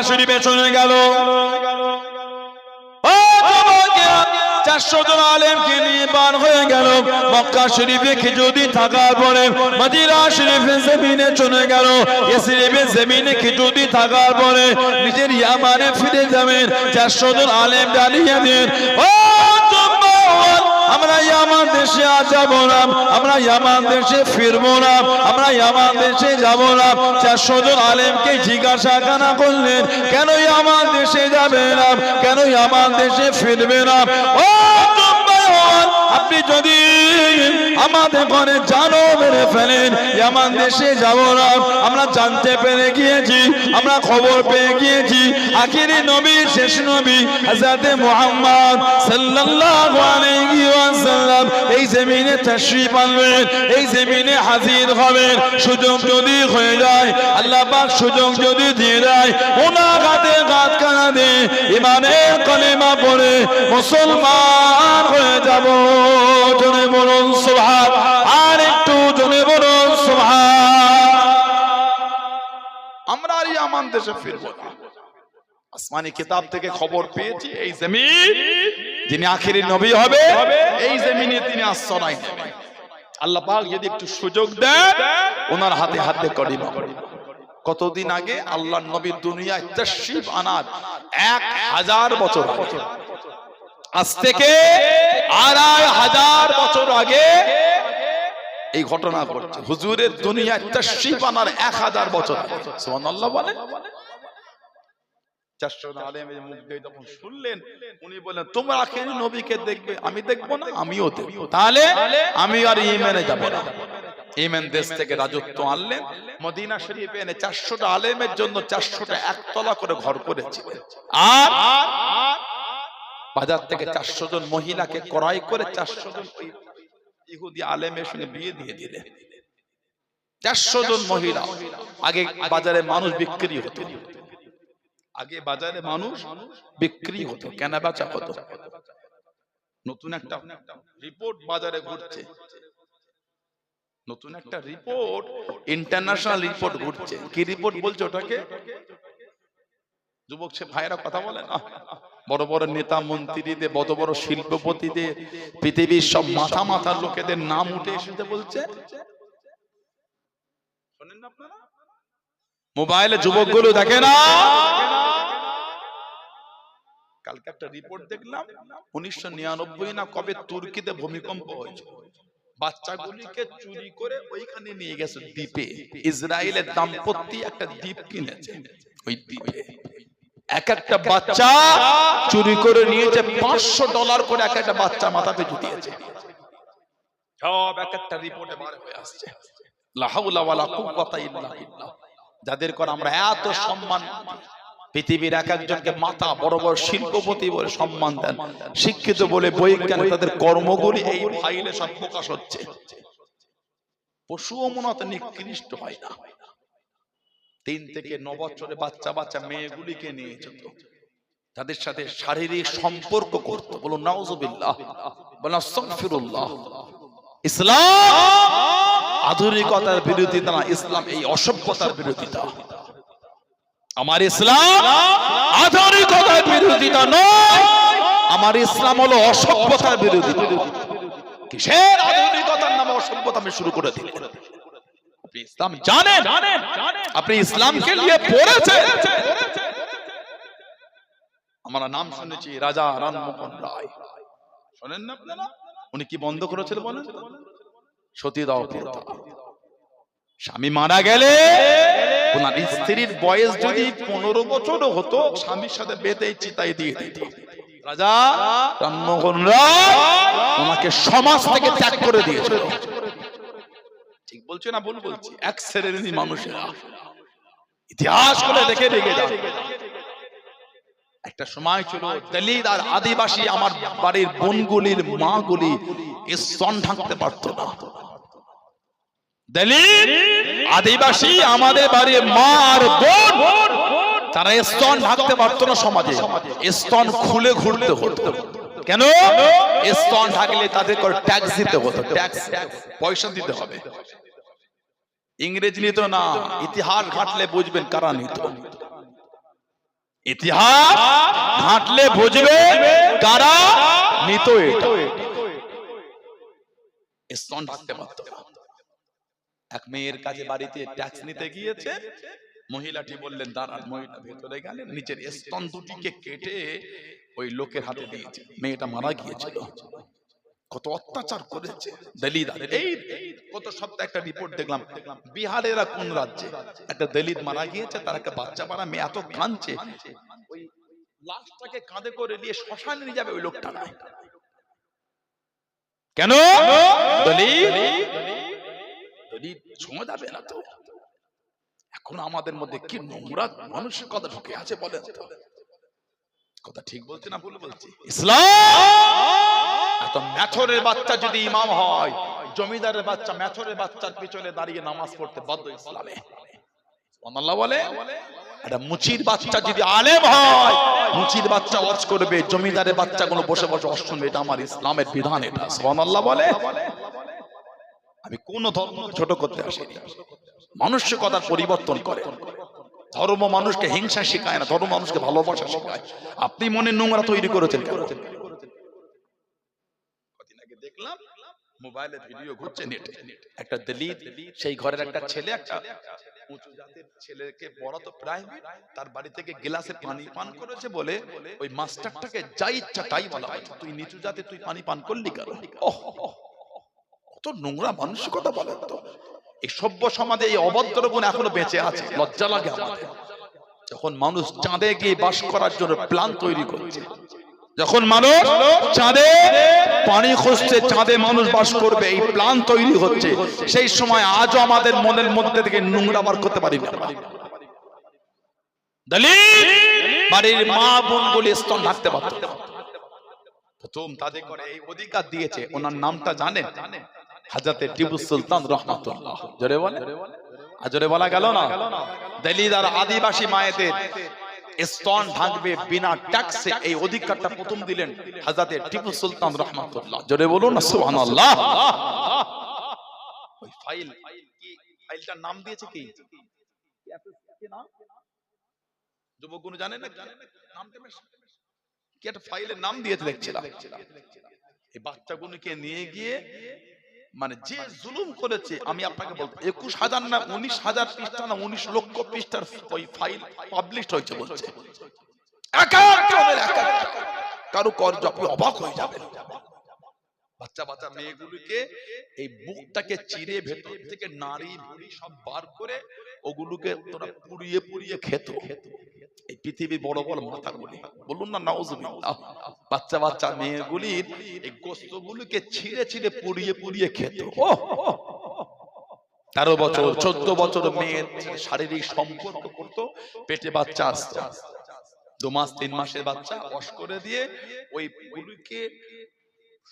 শরীফে চলে গেল। 400 জন আলেমকে নিয়ে বার হয়ে গেল। মক্কা শরীফে কিছুদিন থাকার পরে মদিনা শরীফের জমিনে চলে গেল। ইয়াসরিবের জমিনে কিছুদিন থাকার পরে নিজের ইয়ামানে ফিরে যাবেন। 400 জন আলেম দাঁড়িয়ে দেন, ও আমরা ইয়ামান দেশে আর যাব না, আমরা ইয়ামান দেশে ফিরবো না, আমরা ইয়ামান দেশে যাব না। 400 জন আলেমকে জিজ্ঞাসা কেন করলেন, কেন ইয়ামান দেশে যাবে না, কেন ইয়ামান দেশে ফিরবে না? ও আপনি যদি আমাদের ঘরে জানো মেরে ফেলেন, ইয়ামান দেশে যাব না। আমরা জানতে পেরে গিয়েছি, আমরা খবর পেয়ে গিয়েছি আখিরি নবী, শেষ নবী হযরত মুহাম্মদ সাল্লাল্লাহু আলাইহি ওয়াসাল্লাম এই জমিনে তাশরীফ আনবেন, এই জমিনে হাজির হবেন। সুযোগ যদি হয়ে যায়, আল্লাহ পাক সুযোগ যদি দিয়ে দেয়, ওনার হাতে গাত কানা দিয়ে ইমানের কালেমা পড়ে মুসলমান হয়ে যাব। জোরে বলুন সুবহান, আর একটু জোরে বলুন সুবহান। আমরা আর ইয়ামান দেশে ফিরবো না। আসমানি কিতাব থেকে খবর পেয়েছি এই জমিন যিনি আখিরি নবী হবে, এই জমিনে তিনি আশ্রয় নেবেন। আল্লাহ পাক যদি একটু সুযোগ দেন, ওনার হাতে হাতে কলিমা। কতদিন আগে আল্লাহর নবী দুনিয়ায় তাশরীফ আনার 1000 বছর আগে, আজ থেকে 2500 বছর আগে এই ঘটনা ঘটছে। হুজুরের দুনিয়ায় তাশরীফ আনার 1000 বছর আগে। সুবহানাল্লাহ বলেন। 400 আলেমের মুখ দিয়ে যখন শুনলেন, উনি বললেন তোমরা আখিরি নবীকে দেখবে, আমি দেখবো না? আমিও দেখব। তাহলে আমি আর ইমানে যাব না। ইমান দেশ থেকে রাজত্ব আনলেন, মদিনা শরীফে এনে 400টা আলেমের জন্য 400টা একতলা করে ঘর করেছিলেন। আর বাজার থেকে 400 জন মহিলাকে ক্রয় করে 400 জন ইহুদি আলেমের সঙ্গে বিয়ে দিয়ে দিলেন। 400 জন মহিলা। আগে বাজারে মানুষ বিক্রি হতো, আগে বাজারে মানুষ বিক্রি হতো, কেনা বেচা হতো। নতুন একটা রিপোর্ট বাজারে ঘুরছে, নতুন একটা রিপোর্ট, ইন্টারন্যাশনাল রিপোর্ট ঘুরছে। কি রিপোর্ট বলছে ওটাকে? যুবক সে ভাইরা কথা বলে না, বড় বড় নেতা মন্ত্রীদের, বড় বড় শিল্পপতিদের, পৃথিবীর সব মাথা মাথার লোকেদের নাম উঠে এসেছে বলছে। শোনেন না আপনারা? মোবাইলে যুবকগুলো দেখে না? কালকে একটা রিপোর্ট দেখলাম, 1999 না কবে তুর্কিতে ভূমিকম্প হয়েছে। বাচ্চাগুলিকে চুরি করে ওইখানে নিয়ে গেছে দ্বীপে। ইসরায়েলের দাম্পত্য একটা দ্বীপ কিনেছে, ওই দ্বীপে এক একটা বাচ্চা চুরি করে নিয়েছে। $500 করে এক একটা বাচ্চা মাথা পিছু দিয়েছে। সব এক একটা রিপোর্টে বার হয়ে আসছে। লা হাওলা ওয়ালা কুওয়াতা ইল্লা বিল্লাহ। যাদের করে আমরা এত সম্মান, পৃথিবীর এক একজনকে মাথা বড় বড় শিল্পপতি বলে সম্মান দেন, শিক্ষিত বলে বৈজ্ঞানিক, তাদের কর্মগুলি এই ফাইলে সব প্রকাশ হচ্ছে। পশুও মনে হয় নিকৃষ্ট হয় না। 3 থেকে 9 বছরের বাচ্চা বাচ্চা মেয়েগুলিকে নিয়ে যেত, তাদের সাথে শারীরিক সম্পর্ক করত। বলুন নাউজুবিল্লাহ, বলুন আস্তাগফিরুল্লাহ। ইসলাম আধুনিকতার বিরোধিতা না, ইসলাম এই অসভ্যতার বিরোধিতা। আমার ইসলাম আধুনিকতার বিরোধিতা নয়, আমার ইসলাম হলো অসভ্যতার বিরোধিতা। কিসের আধুনিকতার নামে অসভ্যতা আমি শুরু করে দিই? আপনি ইসলাম জানেন, আপনি ইসলামকে নিয়ে পড়েছেন। আমরা নাম শুনেছি রাজা রামমোহন রায়, শোনেন না আপনারা? উনি কি বন্ধ করেছিল বলেন? সতীদাহ প্রথা। স্বামী মারা গেলে ওনার স্ত্রীর বয়স যদি 15 বছরও হতো, স্বামীর সাথে বেঁধে চিতায় দিয়ে দিত। রাজা রামমোহন রায় ওনাকে সমাজ থেকে ত্যাগ করে দিয়েছিল। ঠিক বলছে না ভুল বলছি? এক শ্রেণীর মানুষেরা ইতিহাস করে দেখে রেখে যান। একটা সময় ছিল দলিত আর আদিবাসী, আমার বাড়ির বোনগুলির মাগুলি স্তন ঢাকতে পারতো না। দলিত আদিবাসী আমাদের বাড়ির মা আর বোন, তারা স্তন ঢাকতে পারতো না। সমাজে স্তন খুলে ঘুরতে হতো। কেন? স্তন ঢাকলে তাদের ট্যাক্স দিতে হতো, ট্যাক্স পয়সা দিতে হবে। ইংরেজি নিত না, ইতিহাস ঘাটলে বুঝবেন কারা নিত। ইতিহাস ঘাঁটলে বুঝবে কারা নিত এটা। স্তন ঢাকতে পারত না। এক মেয়ের কাছে বাড়িতে ট্যাক্স নিতে গিয়েছে, মহিলাটি বললেন দাঁড়ান, মহিলা ভেতরে গেলেন, নিচের স্তন দুটিকে কেটে ওই লোকের হাতে দিয়েছে। মেয়েটা মারা গিয়েছিল। কত অত্যাচার করেছে দলিত। এই কত সপ্তাহে একটা রিপোর্ট দেখলাম, বিহারের কোন রাজ্যে একটা দলিত মারা গিয়েছে, তার একটা বাচ্চা মারা, মেয়ে এত কাঁদছে, ওই লাশটাকে কাঁধে করে নিয়ে শ্মশানে নিয়ে যাবে, ওই লোকটা নাই। কেন? দলিত ছোঁয়া যাবে না তো। এখন আমাদের মধ্যে কি নোংরা মানুষের কথা ঢুকে আছে বলেন তো? কথা ঠিক বলছি না ভুল বলছি? ইসলাম এত মেথরের বাচ্চা যদি ইমাম হয়, জমিদারের বাচ্চা মেথরের বাচ্চার পিছনে দাঁড়িয়ে নামাজ পড়তে বাধ্য ইসলামে। সুবহানাল্লাহ বলে। একটা মুচির বাচ্চা যদি আলেম হয়, মুচির বাচ্চা ওয়াজ করবে, জমিদারের বাচ্চাগুলো বসে বসে ওয়াজ শুনবে, এটা আমার ইসলামের বিধান। এটা সুবহানাল্লাহ বলে। আমি কোন ধর্ম ছোট করতে আসিনি, মানুষের কথার পরিবর্তন করে। ধর্ম মানুষকে হিংসা শেখায় না, ধর্ম মানুষকে ভালোবাসা শেখায়। আপনি মনে নোংরা তৈরি করেছেন কেন? কদিন আগে দেখলাম মোবাইলে ভিডিও ঘুরছে নেটে, একটা দলিত, সেই ঘরের একটা ছেলে, একটা উঁচু জাতের ছেলেকে পড়াতো প্রাইভেট, তার বাড়ি থেকে গ্লাসে পানি পান করেছে বলে ওই মাস্টারটাকে যা ইচ্ছা তাই বলা হয়, তুই নিচু জাতে তুই পানি পান করলি কেন? কত নোংরা মানুষের কথা বলেন তো। এই সভ্য সমাজে এই অভদ্র গুণ এখনো বেঁচে আছে, লজ্জা লাগে আমাদের। যখন মানুষ চাঁদে গিয়ে বাস করার জন্য প্ল্যান তৈরি করছে, যখন মানুষ চাঁদে পানি খুঁজছে, চাঁদে মানুষ বাস করবে, এই প্ল্যান তৈরি হচ্ছে, সেই সময় আজও আমাদের মনের মধ্যে থেকে নোংরা বার করতে পারি না। দলিত বাড়ির মা বোনগুলি স্তন ঢাকতে পারত। প্রথম তাদের করে এই অধিকার দিয়েছে, ওনার নামটা জানেন? হযরতে টিপু সুলতান রহমাতুল্লাহ। জোরে বলে, জোরে বলা গেল না? দলিত আর আদিবাসী মায়েদের স্তন ঢাকবে বিনা ট্যাক্সে, এই অধিকারটা প্রথম দিলেন হযরতে টিপু সুলতান রহমাতুল্লাহ। জোরে বলুন না সুবহানাল্লাহ। ওই ফাইল কি, ফাইলটার নাম দিয়েছে কি? কি নাম? যুবকগুলো জানেন না নামটা? কি একটা ফাইলের নাম দিয়েছে দেখছিলাম। এই বাচ্চাগুলোকে নিয়ে গিয়ে মানে যে জুলুম করেছে, আমি আপনাকে বলবো 21,000 না 19,000 পৃষ্ঠা না 19 লক্ষ পৃষ্ঠার ওই ফাইল পাবলিশ হয়েছে বলছে। কারো কর্জ আপনি অবাক হয়ে যাবেন। বাচ্চা বাচ্চা মেয়েগুলোকে এই বুকটাকে চিরে ভেতর থেকে নারী ভুঁড়ি সব বার করে ওগুলোকে তোরা পুড়িয়ে পুড়িয়ে খেত। এই পৃথিবীর বড় বড় মাথাগুলি, বলুন না নাউজুবিল্লাহ, বাচ্চা বাচ্চা মেয়েগুলির এই গোস্তগুলোকে ছিঁড়ে ছিঁড়ে পুড়িয়ে পুড়িয়ে খেত। 13 বছর 14 বছর মেয়ের শারীরিক সম্পর্ক করত, পেটে বাচ্চা আসতো, 2 মাস 3 মাসের বাচ্চা ওয়াশ করে দিয়ে ওই গুলিকে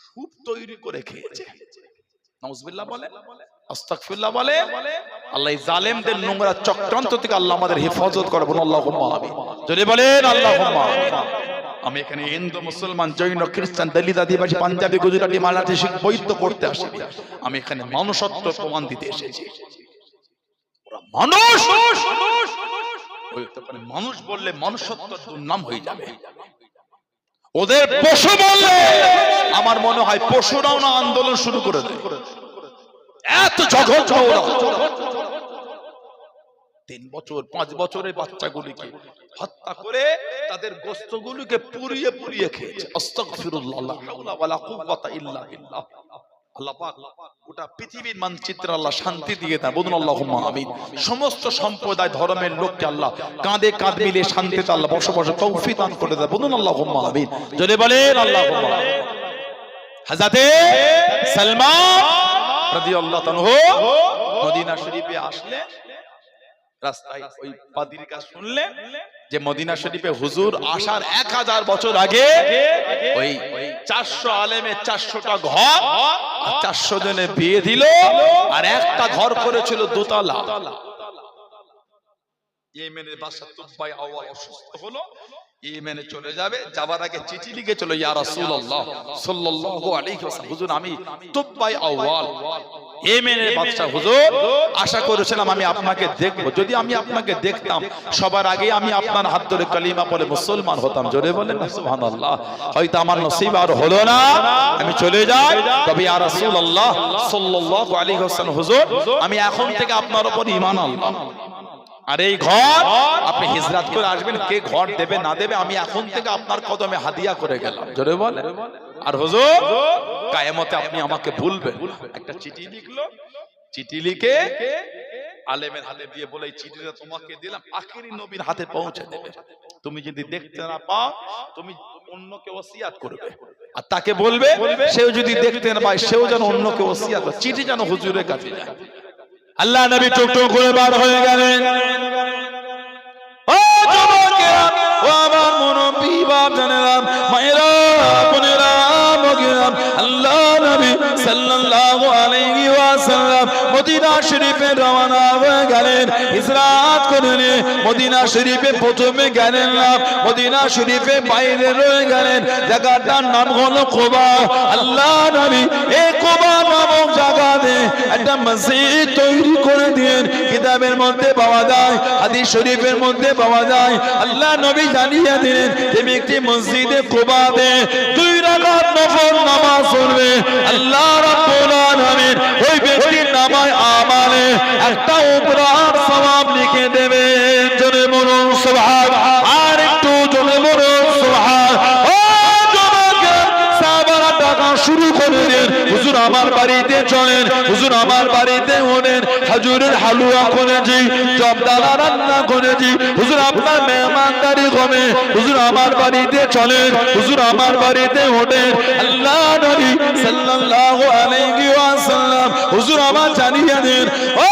স্যুপ তৈরি করে খেয়েছে। নাউজুবিল্লাহ বলে, আস্তাগফিরুল্লাহ বলে। আল্লাহ এই জালেমদের নোংরা চক্রান্ত থেকে আল্লাহ আমাদের হেফাজত করে, বলুন আল্লাহুম্মা আমিন। যদি বলেন আল্লাহুম্মা আমিন। আমি এখানে হিন্দু, মুসলমান, জৈন, খ্রিস্টান, দলিত, আদিবাসী, পাঞ্জাবি, গুজরাটি, মারাঠি, শিখ বৈদ্য করতে আসি। আমি এখানে মানুষত্ব প্রমাণ দিতে এসেছি। মানুষ মানুষ বললে মানুষত্ব দুর্নাম হয়ে যাবে। ওদের পশু বললে আমার মনে হয় পশুরাও না আন্দোলন শুরু করে দেয়। এত জঘন্য ওরা। 3 বছর 5 বছরের বাচ্চাগুলিকে হত্যা করে তাদের গোস্তগুলোকে পুড়িয়ে পুড়িয়ে খেয়েছে। আস্তাগফিরুল্লাহ, লা হাওলা ওয়ালা কুওয়াতা ইল্লা বিল্লাহ। আল্লাহ পাক গোটা পৃথিবীর মানচিত্রে আল্লাহ শান্তি দিয়ে দেন, বলুন আল্লাহুম্মা আমিন। সমস্ত সম্প্রদায় ধর্মের লোককে আল্লাহ কাঁধে কাঁধ মিলিয়ে শান্তিতে আল্লাহ বসবাসের তৌফিক দান করে দেন, বলুন আল্লাহুম্মা আমিন। যদি বলেন আল্লাহুম্মা আমিন। হযরতে সালমান রাদিয়াল্লাহু তাআলা মদিনা শরীফে আসলে রাস্তায় ওই পাদ্রীর কাছে শুনলেন যে মদিনা শরীফে হুজুর আসার 1000 বছর আগে ওই 400 আলেমের 400টা ঘর আর 400 জনের বিয়ে দিল, আর একটা ঘর করেছিল দোতলা। ইয়েমেনের বাদশা তুবাই আউয়াল অসুস্থ হলো, ইয়েমেনে চলে যাবে, যাবার আগে চিঠি লিখে চলো, ইয়া রাসূলুল্লাহ সাল্লাল্লাহু আলাইহি ওয়াসাল্লাম, হুজুর আমি তুবাই আউয়াল ইয়েমেনের বাদশা, হুজুর আশা করেছিলাম আমি আপনাকে দেখব, যদি আমি আপনাকে দেখতাম সবার আগে আমি আপনার হাত ধরে কালিমা পড়ে মুসলমান হতাম। জোরে বলেন না সুবহানাল্লাহ। হয়তো আমার নসিব আর হলো না, আমি চলে যাই, তবে ইয়া রাসূলুল্লাহ সাল্লাল্লাহু আলাইহি ওয়াসাল্লাম, হুজুর আমি এখন থেকে আপনার উপর ঈমান আনলাম, আর এই ঘর আপনি হিজরত করে আসবেন, কে ঘর দেবে না দেবে আমি এখন থেকে আপনার কদমে হাদিয়া করে গেলাম। জোরে বলে। আর হুজুর কিয়ামতে আপনি আমাকে ভুলবেন। একটা চিঠি লিখলো, চিঠি লিখে আলেমের হাতে দিয়ে বলে এই চিঠিটা তোমাকে দিলাম, আখেরি নবীর হাতে পৌঁছে দেবে, তুমি যদি দেখতে না পাও তুমি অন্যকে ওসিয়াত করবে, আর তাকে বলবে সেও যদি দেখতে না পায় সেও যেন অন্যকে ওসিয়াত করে, চিঠি যেন হুজুরের কাছে যায়। আল্লাহ নবী টুকটুক করে বার হয়ে গেলেন। ও যুবকেরা, ও আমার মুরব্বি বাপ জানেরা, মায়েরা, বোনেরা, মগিরা, আল্লাহ নবী সাল্লাল্লাহু আলাইহি ওয়াসাল্লাম মদিনা শরীফে রওনা হয়ে গেলেন, হিজরত করলেন। মদিনা শরীফে প্রথমে গেলেন না, মদিনা শরীফে বাইরে রয়ে গেলেন, জায়গাটার নাম হলো কুবা। আল্লাহ নবী এই কুবা নামক জায়গাতে একটা মসজিদ তৈরি করে দিলেন। কিতাবের মধ্যে পাওয়া যায়, হাদিস শরীফের মধ্যে পাওয়া যায়, আল্লাহ নবী জানিয়ে দিলেন যে ব্যক্তি মসজিদে কুবাতে 2 রাকাত নফল নামাজ পড়বে, আল্লাহ রাব্বুল আলামিন ওই ব্যক্তির নামায় আমালে একটা উপরার সওয়াব লিখে দেবেন। জোরে বলুন সুবহান। আর একটু জোরে বলুন সুবহান। ও যুবক সাহাবারা ডাকা শুরু করে দেন, হুজুর আমার বাড়িতে চলেন, হুজুর আমার বাড়িতে ওঠেন, খেজুরের হালুয়া করেছি, জবদালা রান্না করেছি, হুজুর আপনার মেহমানদারি হবে, হুজুর আমার বাড়িতে চলেন, হুজুর আমার বাড়িতে ওঠেন। আল্লাহ নবী সাল্লাল্লাহু আলাইহি ওয়াসাল্লাম হুজুর আমার জানিয়ে দেন, ও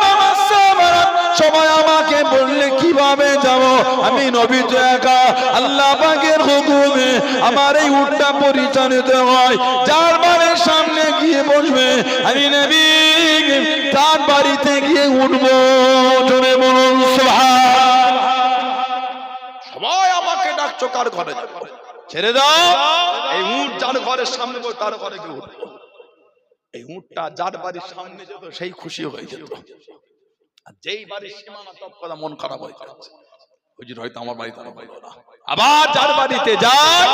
বাবা সাহাবারা সবাই আমাকে বললে কিভাবে যাব, আমি নবী তো একা, আল্লাহ পাকের হুকুমে আমার এই উটটা পরিচালিত হয়, যার বাড়ির সামনে গিয়ে বসবে আমি নবী তার বাড়িতে গিয়ে উঠবো। জোরে বলুন সুবহান। সবাই আমাকে ডাকছো, কার ঘরে যাবো, ছেড়ে দাও, এই উট যার ঘরের সামনে বসে তার ঘরে গিয়ে উঠবো। এই উটটা যার বাড়ির সামনে যেত সেই খুশি হয়ে যেত, আর যেই বাড়ির সীমানা টপ করা মন খারাপ হয়ে যাচ্ছে, হুজুর হয়তো আমার বাড়িতে হলো না, আবার যার বাড়িতে যায়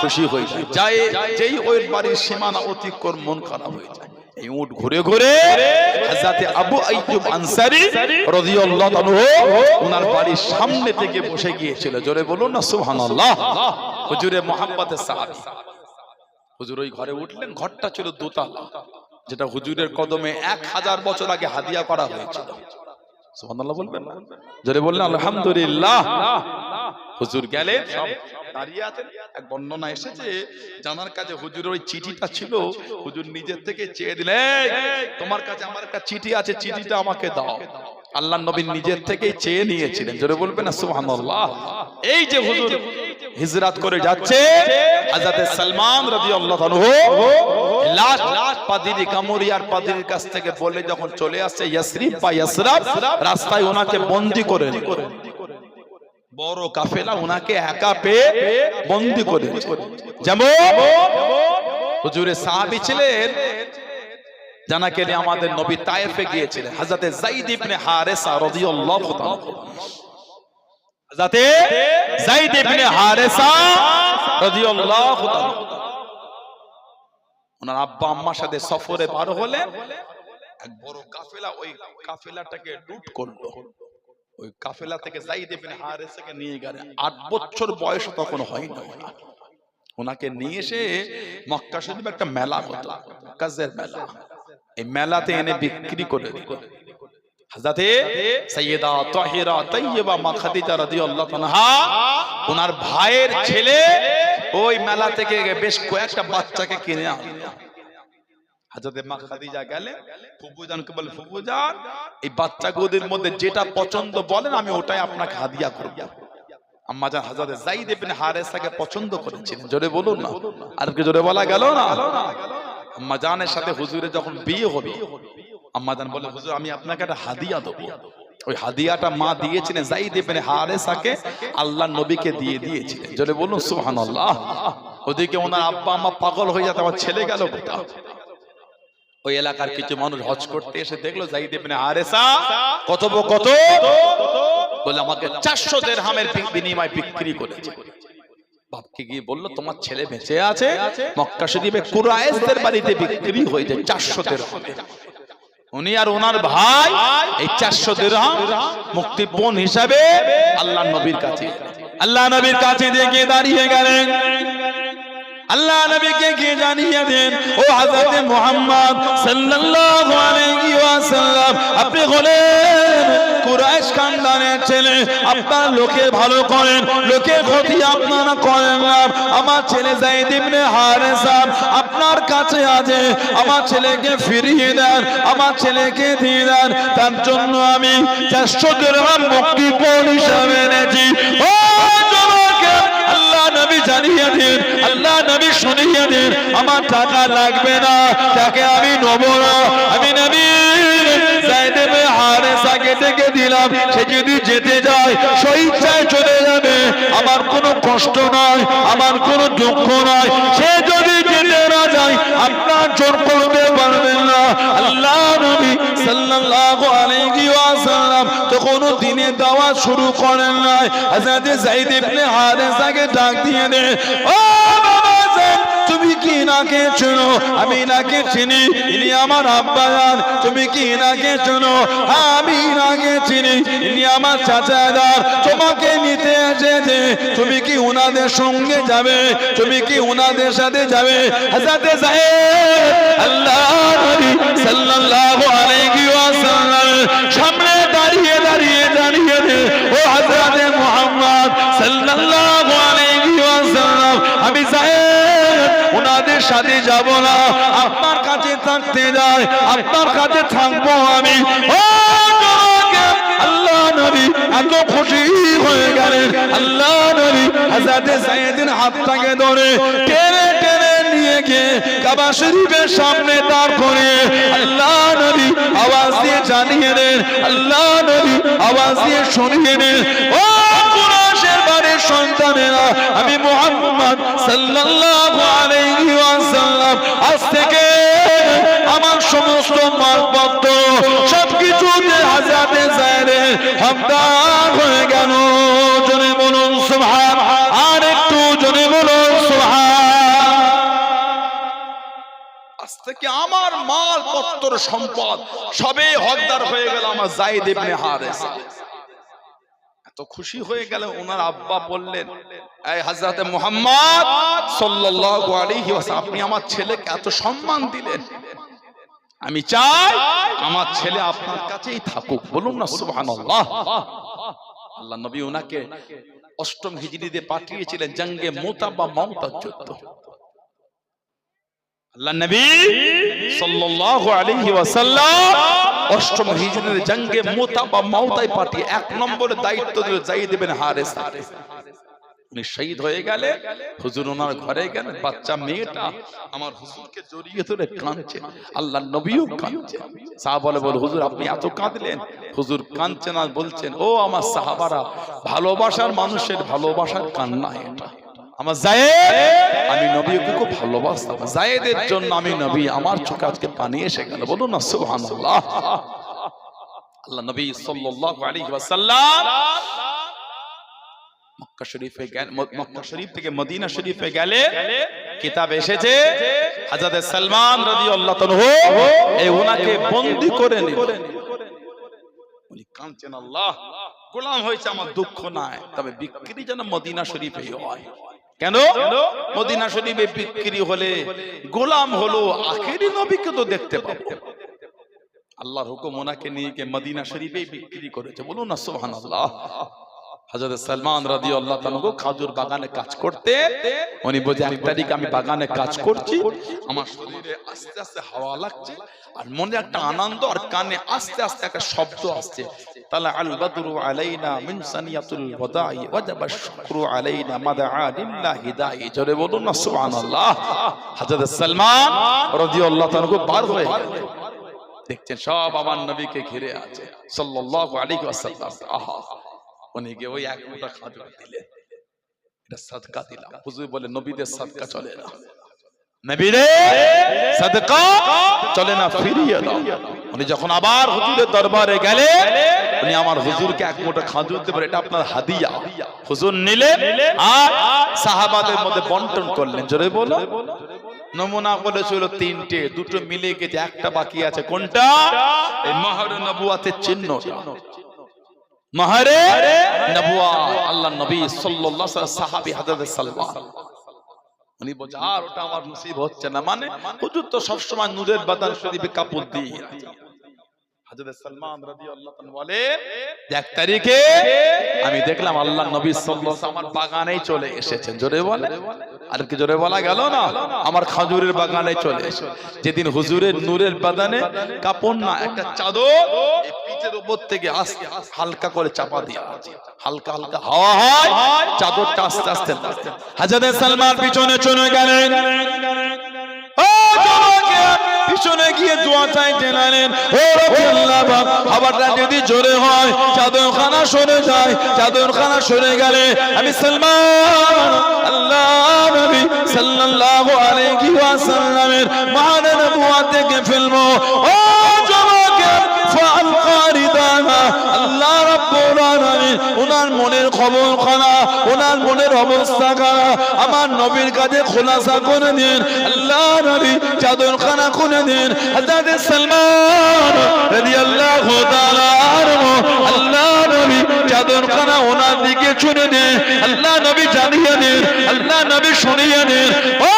খুশি হয়ে যায়, যেই ওই বাড়ির সীমানা অতিক্রম মন খারাপ হয়ে যায়। এই উট ঘুরে ঘুরে হযরত আবু আইয়ুব আনসারী রাদিয়াল্লাহু আনহু ওনার বাড়ির সামনে থেকে বসে গিয়েছিল। জোরে বলুন না সুবহানাল্লাহ। হুজুরের মুহাব্বতের সাহাবী, হুজুর ওই ঘরে উঠলেন, ঘরটা ছিল দোতলা, যেটা হুজুরের কদমে 1000 বছর আগে হাদিয়া করা হয়েছিল। সুবহানাল্লাহ বলবেন না? জোরে বললেন আলহামদুলিল্লাহ। হুজুর গেলেন, সব দাঁড়িয়ে আছেন। এক বর্ণনা এসেছে জানার কাছে হুজুরের ওই চিঠিটা ছিল, হুজুর নিজের থেকে চেয়ে দিলেন, তোমার কাছে আমার একটা চিঠি আছে, চিঠিটা আমাকে দাও। আল্লাহর নবী নিজের থেকেই চেয়ে নিয়েছিলেন। জোরে বলবেন না সুবহানাল্লাহ। এই যে হুজুর হিজরত করে যাচ্ছে, হযরত সালমান রাদিয়াল্লাহু আনহু লাস্ট পাদ্রী কামরিয়ার পাদ্রীর কাছ থেকে বলে যখন চলে আসছে ইয়াসরিব বা ইয়াসরাব, রাস্তায় ওনাকে বন্দী করে নিল। বড় কাফেলা ওনাকে একা পেয়ে বন্দী করে, যেমন হুজুরের সাহাবী ছিলেন জানাকে আমাদের নবী তায়েফে গিয়েছিলেন, হযরত যায়েদ ইবনে হারেসা রাদিয়াল্লাহু তাআলা। হযরত যায়েদ ইবনে হারেসা রাদিয়াল্লাহু তাআলা ওনার আব্বা আম্মার সাথে সফরে বার হলেন, এক বড় কাফেলা ওই কাফেলাটাকে লুট করলো। ওই কাফেলা থেকে যায়েদ ইবনে হারেসাকে নিয়ে গেলেন, 8 বছর বয়স তখন হয়নি। ওনাকে নিয়ে এসে মক্কা শরীফে একটা মেলা হতো, কাজের মেলা, এই মেলাতে এনে বিক্রি করে দিল। হযরত সাইয়্যিদা তাহিরা তাইয়্যিবা মা খাদিজা রাদিয়াল্লাহু আনহা ওনার ভাইয়ের ছেলে ওই মেলা থেকে বেশ কয়েকটা বাচ্চাকে কিনে আনলো। হযরত মা খাদিজা গেলে ফুফুজানকে বলে, ফুফুজান এই বাচ্চাগুলোর মধ্যে যেটা পছন্দ বলেন আমি ওটাই আপনাকে হাদিয়া করব। আম্মা জান হযরত যায়েদ ইবনে হারেসাকে পছন্দ করেছিলেন। জোরে বলুন না, আর কি জোরে বলা গেল না? আম্মা জানের সাথে হুজুরের যখন বিয়ে হলো, আম্মা জান বলে, হুজুর আমি আপনাকে একটা হাদিয়া দেব। ওই হাদিয়াটা মা দিয়েছিলেন যায়েদ ইবনে হারেসাকে, আল্লাহ নবীকে দিয়ে দিয়েছিলেন। জোরে বলুন সুবহানাল্লাহ। ওদিকে ওনার আব্বা আম্মা পাগল হয়ে যেত, আমার ছেলে গেল কোথাও। ওই এলাকার কিছু মানুষ হজ করতে এসে দেখলো যায়েদ ইবনে হারেসা কত বলে আমাকে 400 দিরহামের বিনিময়ে বিক্রি করেছে। বাপকে গিয়ে বললো তোমার ছেলে বেঁচে আছে, মক্কা শরীফে কুরাইশদের বাড়িতে বিক্রি হয়েছে 400 দিরহামে। উনি আর ওনার ভাই এই 400 দিরহাম মুক্তিপণ হিসাবে আল্লাহ নবীর কাছে দিয়ে দাঁড়িয়ে গেলেন। আল্লাহ নবীকে গিয়ে জানিয়ে দেন, ও হযরত মুহাম্মদ সাল্লাল্লাহু আলাইহি ওয়াসাল্লাম, আপনি হলেন কুরাইশ খানদানের ছেলে, আপনার লোকে ভালো করেন, লোকে ক্ষতি আপনারা করেন না। আমার ছেলে যায়েদ ইবনে হারেসা আপনার কাছে আছে, আমার ছেলেকে ফিরিয়ে দেন, আমার ছেলেকে দিয়ে দেন। তার জন্য আমি 400 দিরহাম মুক্তিপণ হিসাবে এনেছি। ও আল্লাহ নবী জানিয়ে দিন, আল্লাহ নবী শুনিয়ে দিন, আমার টাকা লাগবে না, তাকে আমি নেব না। আমি নবী যায়েদ ইবনে হারেসাকে ডেকে দিলাম, সে যদি যেতে যায় স্বেচ্ছায় চলে যাবে, আমার কোনো কষ্ট নয়, আমার কোনো দুঃখ নয়। সে যদি যেতে না যায় আপনার জোর করতে পারবেন না। আল্লাহ নবী সাল্লাল্লাহু আলাইহি ওয়াসাল্লাম তো কোনো দিনে দাওয়াত শুরু করেন নাই। হযরত যায়েদ ইবনে হারেসাকে ডাক দিয়ে দেন, ও বাবা যায়েদ, তুমি কি নাকে চেনো? আমি নাকে চিনি, ইনি আমার আব্বা জান। তুমি কি নাকে চেনো? আমি নাকে চিনি, ইনি আমার চাচাদার। তোমাকে নিতে এসেছে, তুমি কি উনাদের সঙ্গে যাবে? তুমি কি উনাদের সাথে যাবে? হযরত যায়েদ আল্লাহ নবী সাল্লাল্লাহু আলাইহি ওয়াসাল্লাম সামনে দাঁড়িয়ে জানিয়ে দে, ও হযরত মুহাম্মদ সাল্লাল্লাহু আলাইহি ওয়াসাল্লাম, আমি যায়েদ উনাদের সাথে যাব না, আপনার কাছে থাকতে যাই, আপনার কাছে থাকবো আমি। ও আল্লাহ নবী এত খুশি হয়ে গেলেন। আল্লাহ নবী হযরত যায়েদের হাতটাকে ধরে টেনে নিয়ে গিয়ে কাবা শরীফের সামনে দাঁড় করে আল্লাহ নবী আওয়াজ দিয়ে জানিয়ে দেন, আল্লাহ নবী আওয়াজ দিয়ে শুনিয়ে দেন, ও কুরাইশের বাড়ির সন্তানেরা, আমি মুহাম্মদ সাল্লাল্লাহু আলাইহি ওয়াসাল্লাম আজ থেকে আমার সমস্ত মালপত্র সবকিছুতে হযরত যায়েদের হকদার হয়ে গেল। জোরে বলুন সুবহান, আর একটু জোরে বলুন সুবহান। আজ থেকে আমার মালপত্র সম্পদ সবে হকদার হয়ে গেল আমার যায়েদ ইবনে হারেসা। এত খুশি হয়ে গেল। ওনার আব্বা বললেন, এই হযরত মুহাম্মদ সাল্লাল্লাহু আলাইহি ওয়াসাল্লাম, আপনি আমার ছেলেকে এত সম্মান দিলেন, আমি চাই আমার ছেলে আপনার কাছেই থাকুক। বলুন না সুবহানাল্লাহ। আল্লাহ নবী ওনাকে 8ম হিজরিতে পাঠিয়েছিলেন জঙ্গে মুতা বা মাউতার যুদ্ধ। আল্লাহ নবী সাল্লাল্লাহু আলাইহি ওয়াসাল্লাম 8ম হিজরিতে জঙ্গে মুতা বা মাউতায় পাঠিয়ে 1 নম্বরে দায়িত্ব দিল যায়েদ ইবনে হারেসা। উনি শহীদ হয়ে গেলে হুজুর ওনার ঘরে গেলেন, বাচ্চা মেয়েটা আমার হুজুরকে জড়িয়ে ধরে কাঁদছে, আল্লাহ নবীও কাঁদছে। সাহাবারা বলে, হুজুর আপনি এত কাঁদলেন? হুজুর কাঁদছেন আর বলছেন, ও আমার সাহাবারা, ভালোবাসার মানুষের ভালোবাসার কান্না এটা। আমার যায়েদ, আমি নবীকে খুব ভালোবাসতাম, যায়েদের জন্য আমি নবী, আমার চোখে আজকে পানি এসে গেল। বলুন না সুবহানাল্লাহ। আল্লাহ নবী সাল্লাল্লাহু আলাইহি ওয়াসাল্লাম মক্কা শরীফে গেলেন। মক্কা শরীফ থেকে মদিনা শরীফে গেলে কিতাব এসেছে হযরত সালমান রাদিয়াল্লাহু আনহু এই ওনাকে বন্দী করে নিলেন। উনি কাঁদছেন, আল্লাহ গোলাম হয়েছে আমার দুঃখ নাই, তবে বিক্রি যেন মদিনা শরীফে হয়। কেন? মদিনা শরীফে বিক্রি হলে গোলাম হলো, আখেরি নবীকে তো দেখতে পাবো। আল্লাহর হুকুম ওনাকে নিয়ে গিয়ে মদিনা শরীফে বিক্রি করেছে। বলুন না সুবহানাল্লাহ। হযরত সালমান রাদিয়াল্লাহু তাআলা খাজুর বাগানে কাজ করতে, উনি বলে 1 তারিখ আমি বাগানে কাজ করছি, আমার শরীরে আস্তে আস্তে হাওয়া লাগছে আর মনে একটা আনন্দ, আর কানে আস্তে আস্তে একটা শব্দ আসছে, তালা আল বদরু আলাইনা মিন সানিয়াতুল ওয়াদাই ওয়াজাবা শুকরু আলাইনা মাদআ লিল্লাহি দাই। জোরে বলুন না সুবহানাল্লাহ। হযরত সালমান রাদিয়াল্লাহু তাআলা বার হয়ে গেলেন। দেখছেন সব আমার নবীকে ঘিরে আছে সাল্লাল্লাহু আলাইহি ওয়াসাল্লাম। আহা, উনি গিয়ে ওই এক মুঠা খাজুর দিলেন, এটা সাদকা দিলাম। হুজুর বলে নবীদের সাদকা চলে না, নবীরে সাদকা চলে না, ফিরিয়ে দাও। উনি যখন আবার হুজুরের দরবারে গেলেন, উনি আমার হুজুরকে এক মুঠা খাজুর দিবেন, এটা আপনার হাদিয়া। হুজুর নিলেন আর সাহাবাদের মধ্যে বন্টন করলেন। জোরে বলো। নমুনা বলেছিল তিনটে, দুটো মিলে গেছে, একটা বাকি আছে। কোনটা? এই মাহরে নবুয়াতের চিহ্নটা। মাহরে নবুয়াত, আল্লাহ নবী সাল্লাল্লাহু আলাইহি ওয়াসাল্লাম, সাহাবী হযরত সালমান। উনি বলছে আর ওটা আমার নসিব হচ্ছে না। মানে হুজুর তো সবসময় নূরের বাদান শরীফে কাপড় দিয়ে আছে। হযরত সালমান রাদিয়াল্লাহু তাআলা বলে, এক তারিখে আমি দেখলাম আল্লাহ নবী সাল্লাল্লাহু আলাইহি ওয়াসাল্লাম আমার বাগানেই চলে এসেছেন। জোরে বলে। আর কি জোরে বলা গেল না? আমার খাজুরের বাগানে চলে এসে, যেদিন হুজুরের নূরের বাদানে কাপড় না, একটা চাদর এই পিঠের উপর থেকে আস্তে হালকা করে চাপা দিয়ে আছে, হালকা হালকা হাওয়া হয়, চাদরটা আস্তে আস্তে নাচে। হযরত সালমান পিছনে চলে গেলেন, পিছনে গিয়ে দোয়া চাইতে লাগলেন, ও আল্লাহ, হাওয়াটা যদি জোরে হয় চাদরখানা সরে যায়, চাদরখানা সরে গেলে আমি সালমান আল্লাহ নবী সাল্লাল্লাহু আলাইহি ওয়াসাল্লামের মাহরে নবুয়াত থেকে ফেলবো। ও যুবকের ফালকা রিদানা, আল্লাহ রাব্বুল আলামিন ওনার মনের খবর খানা, ওনার মনের অবস্থা খানা আমার নবীর কাছে খোলাসা করে দিন। আল্লাহ নবী চাদরখানা খুলে দিন। হযরত সালমান রাদিয়াল্লাহু তাআলা আনহু, আল্লাহ নবী চাদরখানা ওনার দিকে ছুঁড়ে দেন। আল্লাহ নবী জানিয়ে দেন, আল্লাহ নবী শুনিয়ে দেন, ও